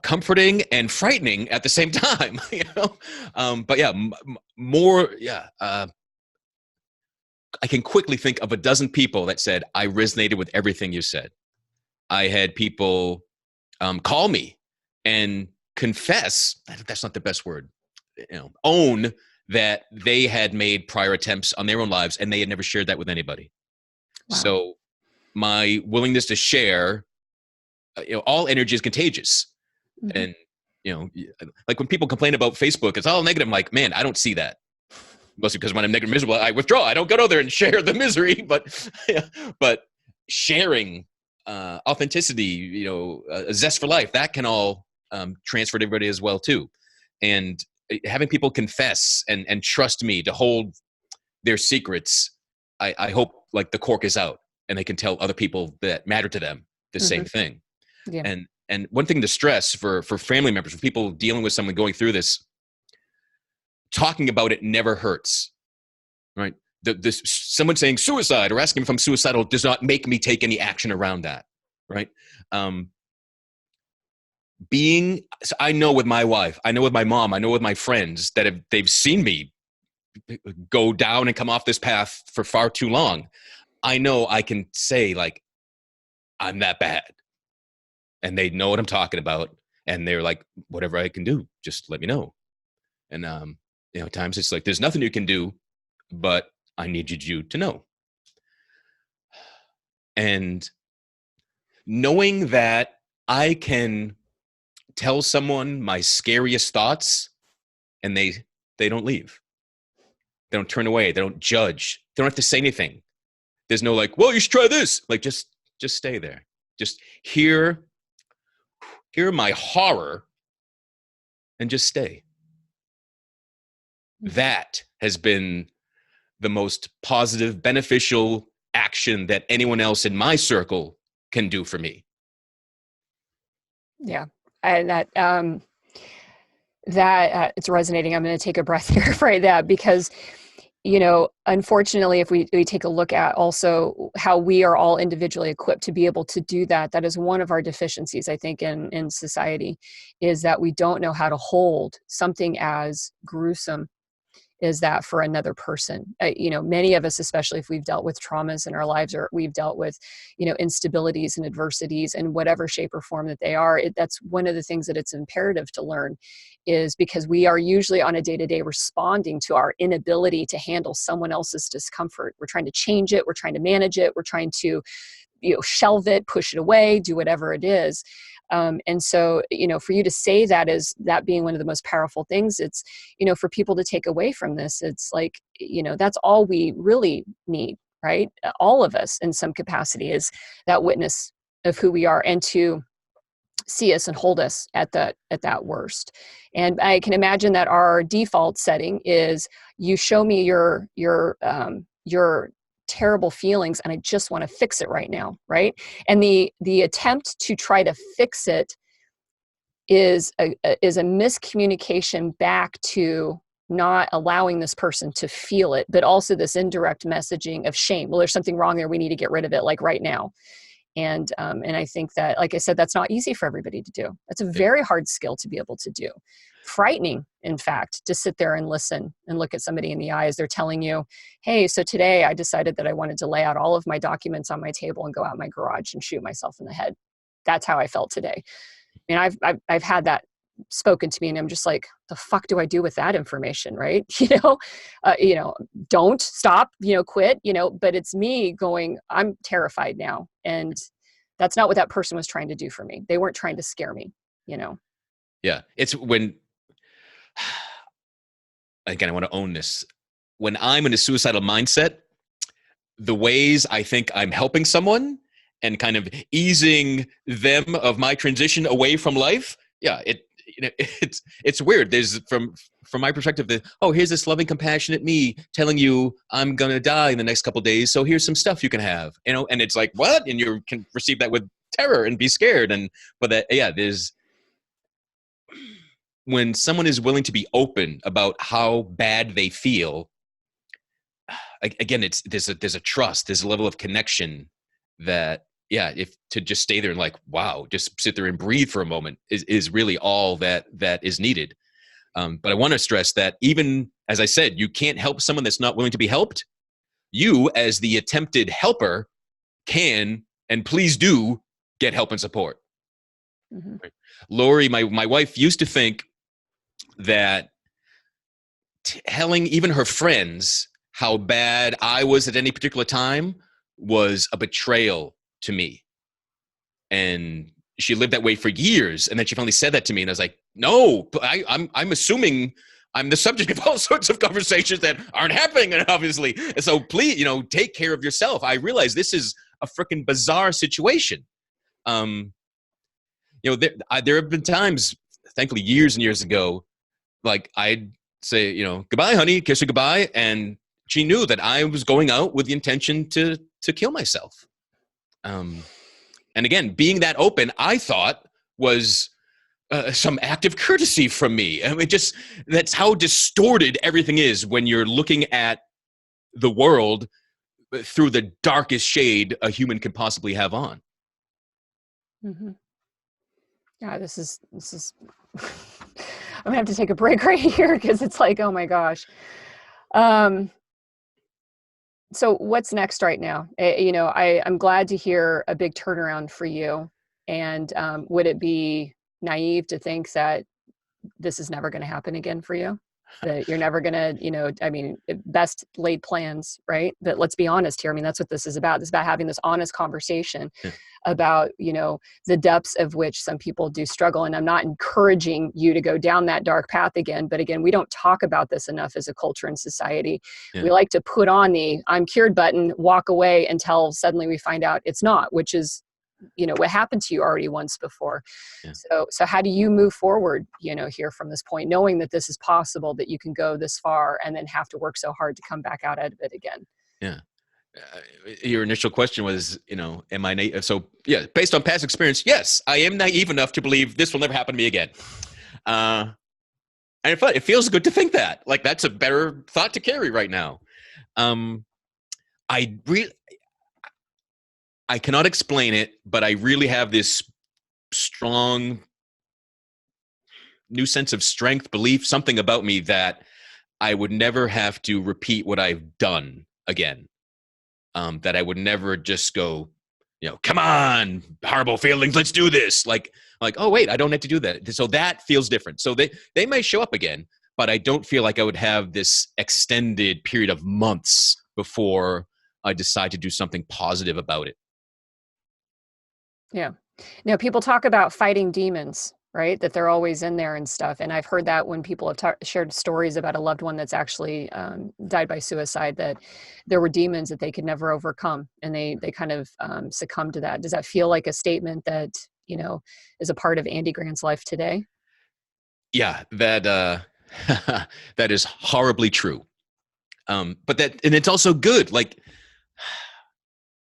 comforting and frightening at the same time, but yeah, more. Yeah. I can quickly think of a dozen people that said, I resonated with everything you said. I had people call me and confess, that's not the best word, own that they had made prior attempts on their own lives and they had never shared that with anybody. Wow. So my willingness to share, all energy is contagious. Mm-hmm. And, like when people complain about Facebook, it's all negative. I'm like, man, I don't see that. Mostly because when I'm negative, miserable, I withdraw. I don't go there and share the misery, but sharing authenticity, a zest for life, that can all transfer to everybody as well too. And having people confess and trust me to hold their secrets, I hope like the cork is out and they can tell other people that matter to them the same thing. Yeah. And one thing to stress for family members, for people dealing with someone going through this, talking about it never hurts, right? Someone saying suicide or asking if I'm suicidal does not make me take any action around that, right? So I know with my wife, I know with my mom, I know with my friends that they've seen me go down and come off this path for far too long. I know I can say like, I'm that bad. And they know what I'm talking about. And they're like, whatever I can do, just let me know. And, at times it's like, there's nothing you can do, but I need you to know. And knowing that I can tell someone my scariest thoughts and they don't leave. They don't turn away. They don't judge. They don't have to say anything. There's no like, well, you should try this. Like, just stay there. Just hear my horror and just stay. That has been the most positive, beneficial action that anyone else in my circle can do for me. Yeah. And that it's resonating. I'm going to take a breath here for that because, unfortunately, if we take a look at also how we are all individually equipped to be able to do that, that is one of our deficiencies, I think, in society, is that we don't know how to hold something as gruesome is that for another person. Many of us, especially if we've dealt with traumas in our lives or we've dealt with, instabilities and adversities in whatever shape or form that they are, that's one of the things that it's imperative to learn, is because we are usually on a day-to-day responding to our inability to handle someone else's discomfort. We're trying to change it. We're trying to manage it. We're trying to, shelve it, push it away, do whatever it is. And so, for you to say that is that being one of the most powerful things, it's, for people to take away from this, it's like, that's all we really need, right? All of us in some capacity is that witness of who we are and to see us and hold us at that worst. And I can imagine that our default setting is you show me your terrible feelings and I just want to fix it right now, right? And the attempt to try to fix it is a miscommunication back to not allowing this person to feel it, but also this indirect messaging of shame. Well, there's something wrong there. We need to get rid of it, like right now. And I think that, like I said, that's not easy for everybody to do. That's a very hard skill to be able to do. Frightening, in fact, to sit there and listen and look at somebody in the eye as they're telling you, hey, so today I decided that I wanted to lay out all of my documents on my table and go out in my garage and shoot myself in the head. That's how I felt today. And I've had that spoken to me and I'm just like, the fuck do I do with that information? Right. Don't stop, quit, but it's me going, I'm terrified now. And that's not what that person was trying to do for me. They weren't trying to scare me, Yeah. It's when, again, I want to own this. When I'm in a suicidal mindset, the ways I think I'm helping someone and kind of easing them of my transition away from life. Yeah. It's weird. There's from my perspective, here's this loving, compassionate me telling you I'm going to die in the next couple of days. So here's some stuff you can have, and it's like, what? And you can receive that with terror and be scared. There's, when someone is willing to be open about how bad they feel, again, there's a trust, there's a level of connection that, if to just stay there and like, wow, just sit there and breathe for a moment is really all that is needed. But I want to stress that even, as I said, you can't help someone that's not willing to be helped. You, as the attempted helper, can, and please do, get help and support. Mm-hmm. Laurie, my wife, used to think that telling even her friends how bad I was at any particular time was a betrayal to me. And she lived that way for years. And then she finally said that to me. And I was like, no, I'm assuming I'm the subject of all sorts of conversations that aren't happening, obviously. And so please, take care of yourself. I realize this is a freaking bizarre situation. There have been times, thankfully years and years ago, like I'd say, goodbye, honey, kiss her goodbye. And she knew that I was going out with the intention to kill myself. And again, being that open, I thought was some act of courtesy from me. I mean, that's how distorted everything is when you're looking at the world through the darkest shade a human can possibly have on. Mm-hmm. Yeah, this is I'm gonna have to take a break right here because it's like, oh my gosh. So what's next right now? I'm glad to hear a big turnaround for you. And would it be naive to think that this is never going to happen again for you? That you're never going to, best laid plans, right? But let's be honest here. I mean, that's what this is about. It's about having this honest conversation about, the depths of which some people do struggle. And I'm not encouraging you to go down that dark path again. But again, we don't talk about this enough as a culture and society. Yeah. We like to put on the I'm cured button, walk away until suddenly we find out it's not, which is what happened to you already once before. Yeah. So how do you move forward, here from this point, knowing that this is possible, that you can go this far and then have to work so hard to come back out of it again? Yeah. Your initial question was, am I naive? So yeah, based on past experience, yes, I am naive enough to believe this will never happen to me again. And it feels good to think that. Like, that's a better thought to carry right now. I cannot explain it, but I really have this strong new sense of strength, belief, something about me that I would never have to repeat what I've done again. That I would never just go, come on, horrible feelings, let's do this. Like, oh wait, I don't have to do that. So that feels different. So they may show up again, but I don't feel like I would have this extended period of months before I decide to do something positive about it. Yeah. People talk about fighting demons, right? That they're always in there and stuff. And I've heard that when people have shared stories about a loved one that's actually died by suicide, that there were demons that they could never overcome. And they kind of succumbed to that. Does that feel like a statement that, is a part of Andy Grant's life today? Yeah, that that is horribly true. And it's also good. Like,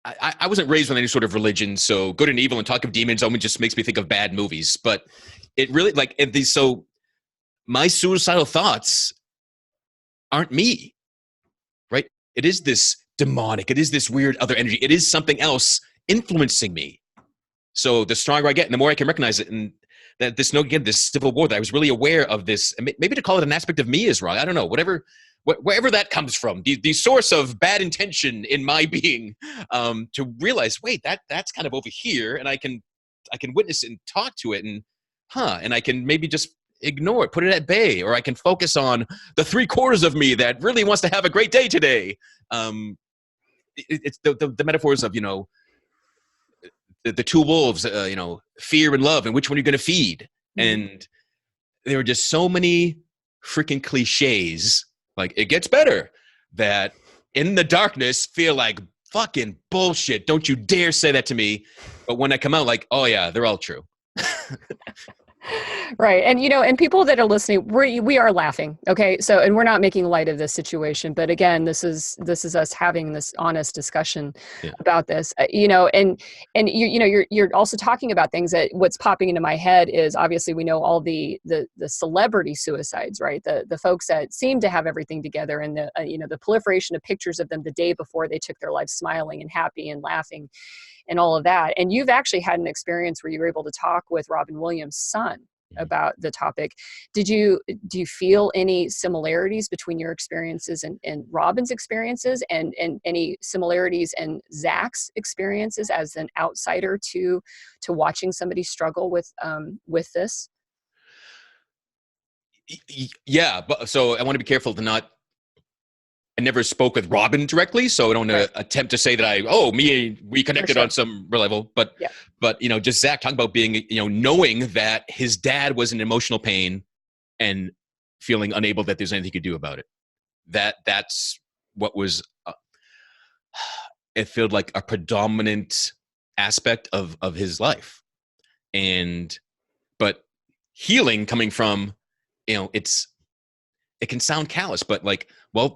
I wasn't raised with any sort of religion, so good and evil and talk of demons only just makes me think of bad movies. But it really, so my suicidal thoughts aren't me, right? It is this demonic, it is this weird other energy, it is something else influencing me. So the stronger I get, and the more I can recognize it, and that this civil war, that I was really aware of this, and maybe to call it an aspect of me is wrong. I don't know, wherever that comes from, the source of bad intention in my being, to realize, wait, that's kind of over here, and I can witness and talk to it, and I can maybe just ignore it, put it at bay, or I can focus on the 3/4 of me that really wants to have a great day today. It's the metaphors of, the two wolves, fear and love, and which one are you going to feed? Mm-hmm. And there are just so many freaking cliches. Like, it gets better, that in the darkness feel like fucking bullshit. Don't you dare say that to me. But when I come out, like, oh yeah, they're all true. Right. And, and people that are listening, we are laughing. Okay. So, and we're not making light of this situation, but again, this is us having this honest discussion about this, and you're also talking about things that what's popping into my head is, obviously we know all the celebrity suicides, right? The folks that seem to have everything together, and the proliferation of pictures of them the day before they took their life, smiling and happy and laughing and all of that. And you've actually had an experience where you were able to talk with Robin Williams' son, about the topic. Do you feel any similarities between your experiences and Robin's experiences, and any similarities in Zach's experiences as an outsider to watching somebody struggle with this? Yeah, but so I want to be careful to not. I never spoke with Robin directly, so I don't Right. attempt to say that we connected sure. on some level. But Yeah. but just Zach talking about being knowing that his dad was in emotional pain and feeling unable that there's anything he could do about it. That's what was. It felt like a predominant aspect of his life, but healing coming from it can sound callous, but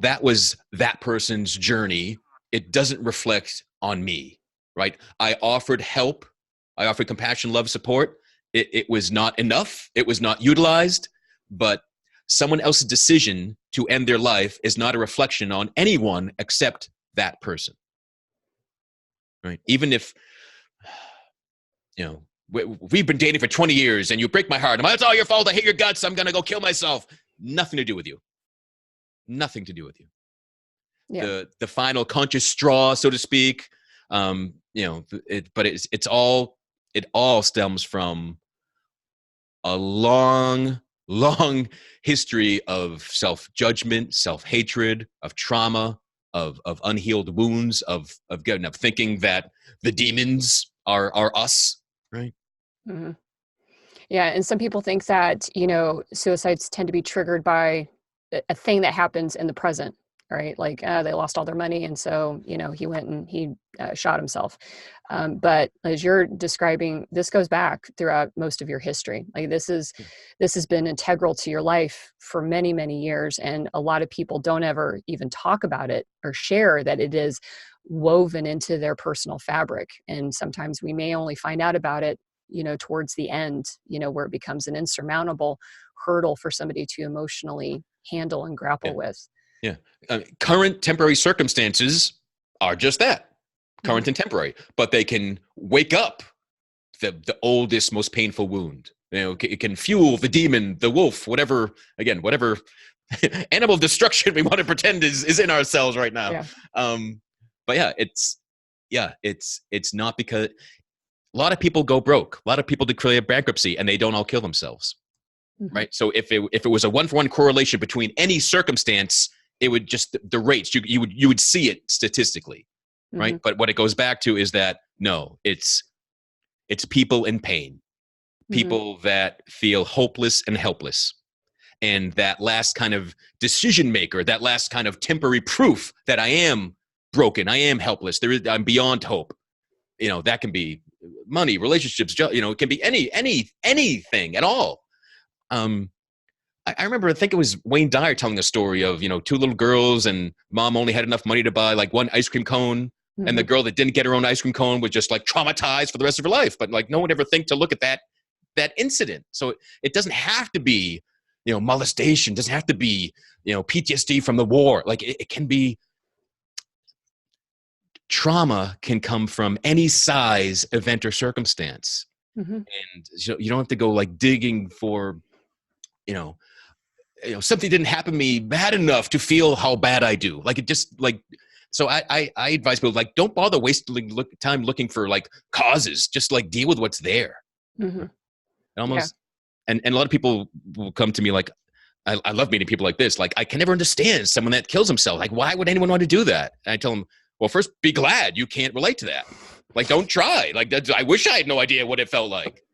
that was that person's journey. It doesn't reflect on me, right? I offered help. I offered compassion, love, support. It was not enough. It was not utilized, but someone else's decision to end their life is not a reflection on anyone except that person, right? Even if, we've been dating for 20 years and you break my heart. It's all your fault. I hate your guts. I'm going to go kill myself. Nothing to do with you. Nothing to do with you. Yeah. The final conscious straw, so to speak. But it all stems from a long history of self-judgment, self-hatred, of trauma, of unhealed wounds, of thinking that the demons are us, right? Mm-hmm. Yeah, and some people think that suicides tend to be triggered by a thing that happens in the present, right? Like they lost all their money, and so he went and he shot himself. But as you're describing, this goes back throughout most of your history. Like this has been integral to your life for many, many years, and a lot of people don't ever even talk about it or share that it is woven into their personal fabric. And sometimes we may only find out about it towards the end, where it becomes an insurmountable hurdle for somebody to emotionally handle and grapple with. Yeah. Current temporary circumstances are just that, current and temporary, but they can wake up the oldest, most painful wound. It can fuel the demon, the wolf, whatever animal destruction we want to pretend is in ourselves right now. Yeah. But it's not because a lot of people go broke. A lot of people declare bankruptcy and they don't all kill themselves. Mm-hmm. Right. So if it was a 1-for-1 correlation between any circumstance, it would just the rates you would see it statistically. Mm-hmm. Right. But what it goes back to is that no, it's people in pain, people mm-hmm. that feel hopeless and helpless. And that last kind of decision maker, that last kind of temporary proof that I am broken, I am helpless, I'm beyond hope. That can be money, relationships, it can be anything at all. I remember, I think it was Wayne Dyer telling a story of, 2 little girls and mom only had enough money to buy like 1 ice cream cone. Mm-hmm. And the girl that didn't get her own ice cream cone was just like traumatized for the rest of her life. But no one ever think to look at that incident. So it doesn't have to be, molestation, doesn't have to be, PTSD from the war. It can be, trauma can come from any size, event, or circumstance. Mm-hmm. And you don't have to go digging for, something didn't happen to me bad enough to feel how bad I do. So I advise people, don't bother wasting time looking for causes, just deal with what's there. Mm-hmm. And a lot of people will come to me I love meeting people like this. I can never understand someone that kills himself. Why would anyone want to do that? And I tell them, well, first, be glad you can't relate to that. Don't try. I wish I had no idea what it felt like.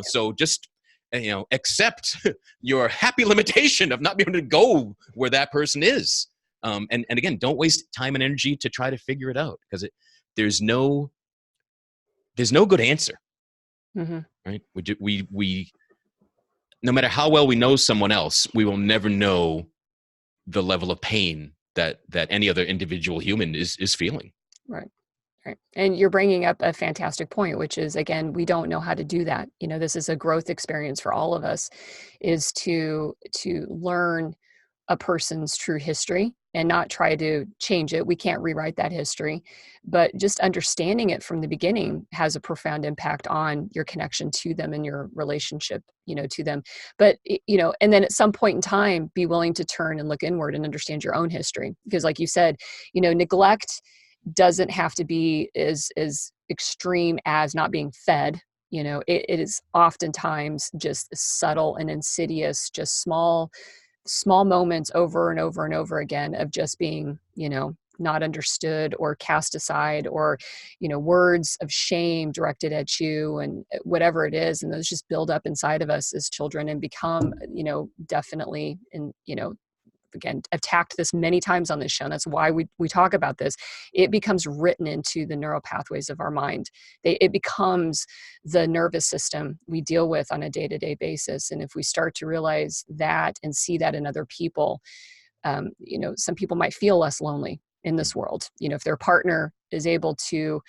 So just, accept your happy limitation of not being able to go where that person is. And again, don't waste time and energy to try to figure it out, because there's no good answer. Mm-hmm. Right? We no matter how well we know someone else, we will never know the level of pain that any other individual human is feeling. Right. And you're bringing up a fantastic point, which is, again, we don't know how to do that. This is a growth experience for all of us, is to learn a person's true history and not try to change it. We can't rewrite that history, but just understanding it from the beginning has a profound impact on your connection to them and your relationship, to them. But, and then at some point in time, be willing to turn and look inward and understand your own history. Because like you said, neglect doesn't have to be as extreme as not being fed. It is oftentimes just subtle and insidious, just small moments over and over and over again of just being, not understood or cast aside, or, words of shame directed at you and whatever it is. And those just build up inside of us as children and become, definitely, and, again, I've tacked this many times on this show, and that's why we talk about this. It becomes written into the neural pathways of our mind. It becomes the nervous system we deal with on a day-to-day basis. And if we start to realize that and see that in other people, some people might feel less lonely in this world. If their partner is able to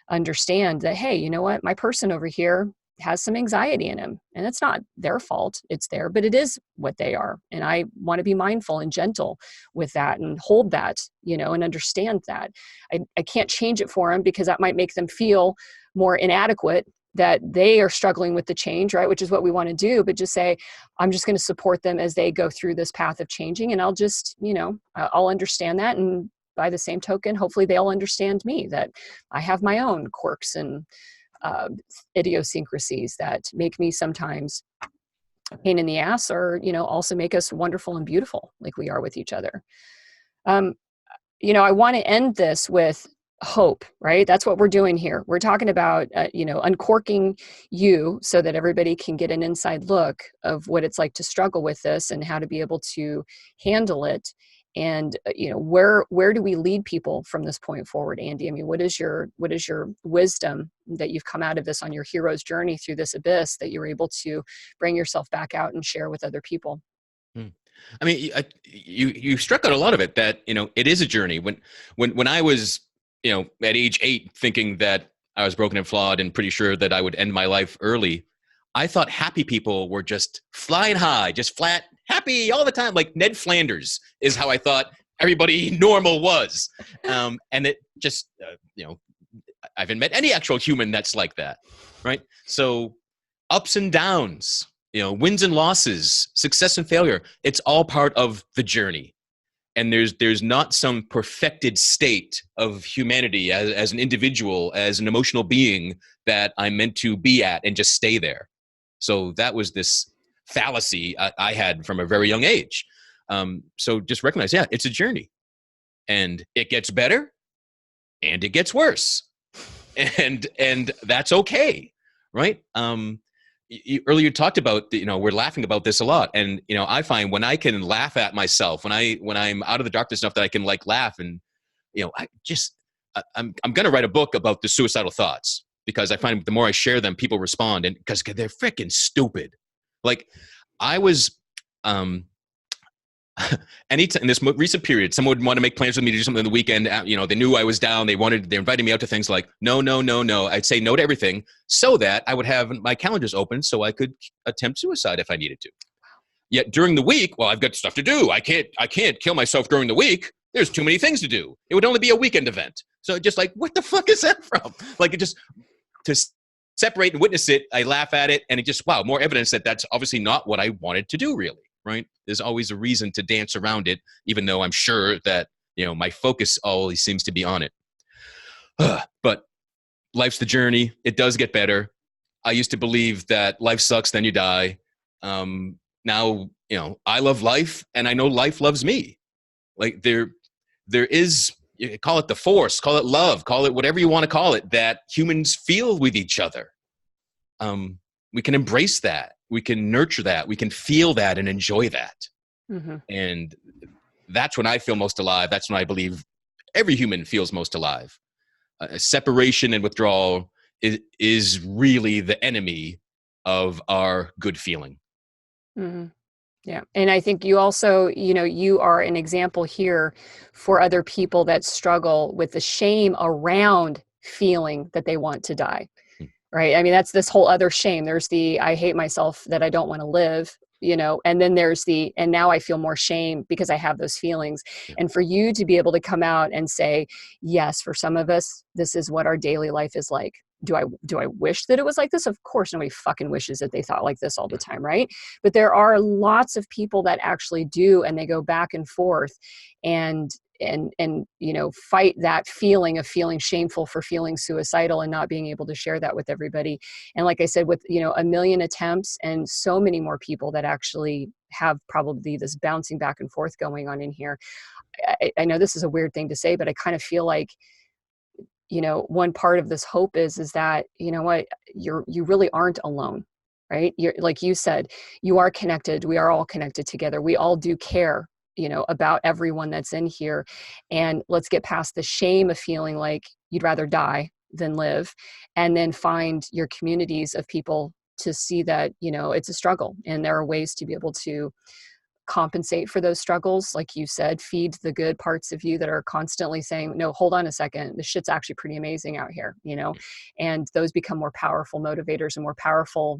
understand that, hey, you know what, my person over here has some anxiety in him, and it's not their fault, it's there, but it is what they are. And I want to be mindful and gentle with that and hold that, and understand that. I can't change it for them, because that might make them feel more inadequate, that they are struggling with the change, right? Which is what we want to do, but just say, I'm just going to support them as they go through this path of changing. And I'll just, I'll understand that. And by the same token, hopefully they'll understand me, that I have my own quirks and idiosyncrasies that make me sometimes a pain in the ass, or, also make us wonderful and beautiful like we are with each other. I want to end this with hope, right? That's what we're doing here. We're talking about, uncorking you so that everybody can get an inside look of what it's like to struggle with this and how to be able to handle it. And, where do we lead people from this point forward, Andy? I mean, what is your wisdom that you've come out of this on your hero's journey through this abyss, that you're able to bring yourself back out and share with other people? I mean, you struck out a lot of it, that, it is a journey. When I was, at age 8, thinking that I was broken and flawed and pretty sure that I would end my life early, I thought happy people were just flying high, just flat, happy all the time. Like Ned Flanders is how I thought everybody normal was. And it just, I haven't met any actual human that's like that, right? So ups and downs, wins and losses, success and failure, it's all part of the journey. And there's not some perfected state of humanity as an individual, as an emotional being that I'm meant to be at and just stay there. So that was this fallacy I had from a very young age. So just recognize, it's a journey, and it gets better and it gets worse, and that's okay, right? You earlier talked about, we're laughing about this a lot, and I find when I can laugh at myself, when I'm out of the darkness enough that I can laugh, and I'm going to write a book about the suicidal thoughts, because I find the more I share them, people respond, and because they're freaking stupid. Like I was, in this recent period, someone would want to make plans with me to do something on the weekend. They knew I was down. They invited me out to things, like, no. I'd say no to everything so that I would have my calendars open so I could attempt suicide if I needed to. Yet during the week, well, I've got stuff to do. I can't kill myself during the week. There's too many things to do. It would only be a weekend event. So just like, what the fuck is that from? Like, it just, to separate and witness it, I laugh at it, and it just, wow, more evidence that that's obviously not what I wanted to do, really, right? There's always a reason to dance around it, even though I'm sure that, my focus always seems to be on it. But life's the journey. It does get better. I used to believe that life sucks, then you die. Now, I love life, and I know life loves me. Like there is, you call it the force, call it love, call it whatever you want to call it, that humans feel with each other. We can embrace that. We can nurture that. We can feel that and enjoy that. Mm-hmm. And that's when I feel most alive. That's when I believe every human feels most alive. Separation and withdrawal is really the enemy of our good feeling. Mm-hmm. Yeah. And I think you also, you are an example here for other people that struggle with the shame around feeling that they want to die. right? I mean, that's this whole other shame. There's the, I hate myself that I don't want to live, and then there's the, and now I feel more shame because I have those feelings. Yeah. And for you to be able to come out and say, yes, for some of us, this is what our daily life is like. Do I wish that it was like this? Of course, nobody fucking wishes that they thought like this all the time, right? But there are lots of people that actually do, and they go back and forth and fight that feeling of feeling shameful for feeling suicidal and not being able to share that with everybody. And like I said, with 1 million attempts and so many more people that actually have probably this bouncing back and forth going on in here, I know this is a weird thing to say, but I kind of feel like one part of this hope is that, what, you really aren't alone, right? You're, like you said, you are connected. We are all connected together. We all do care, about everyone that's in here. And let's get past the shame of feeling like you'd rather die than live, and then find your communities of people to see that, it's a struggle and there are ways to be able to compensate for those struggles. Like you said, feed the good parts of you that are constantly saying, no, hold on a second, this shit's actually pretty amazing out here, and those become more powerful motivators and more powerful,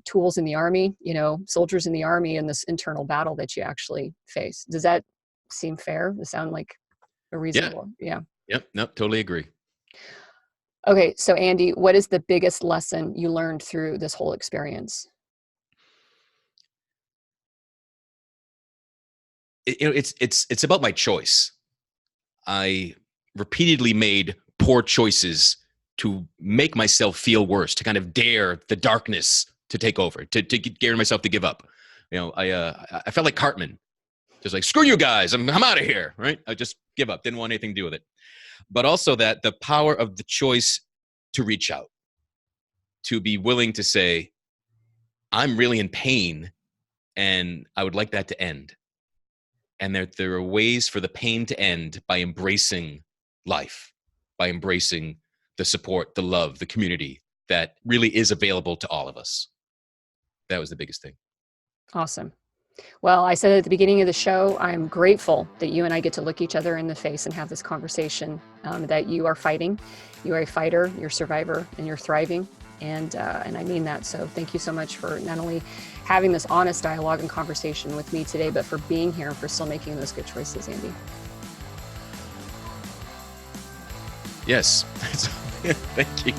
tools in the army, soldiers in the army in this internal battle that you actually face. Does that seem fair? Does it sound like a reasonable? Yeah. Yep. No, totally agree. Okay. So Andy, what is the biggest lesson you learned through this whole experience? It's about my choice. I repeatedly made poor choices to make myself feel worse, to kind of dare the darkness to take over, to dare myself to give up. I felt like Cartman, just like, screw you guys, I'm out of here, right? I just give up, didn't want anything to do with it. But also that the power of the choice to reach out, to be willing to say, I'm really in pain and I would like that to end. And there are ways for the pain to end by embracing life, by embracing the support, the love, the community that really is available to all of us. That was the biggest thing. Awesome. Well, I said at the beginning of the show, I'm grateful that you and I get to look each other in the face and have this conversation, that you are fighting. You are a fighter, you're a survivor, and you're thriving. And I mean that. So thank you so much for not only having this honest dialogue and conversation with me today, but for being here and for still making those good choices, Andy. Yes. Thank you.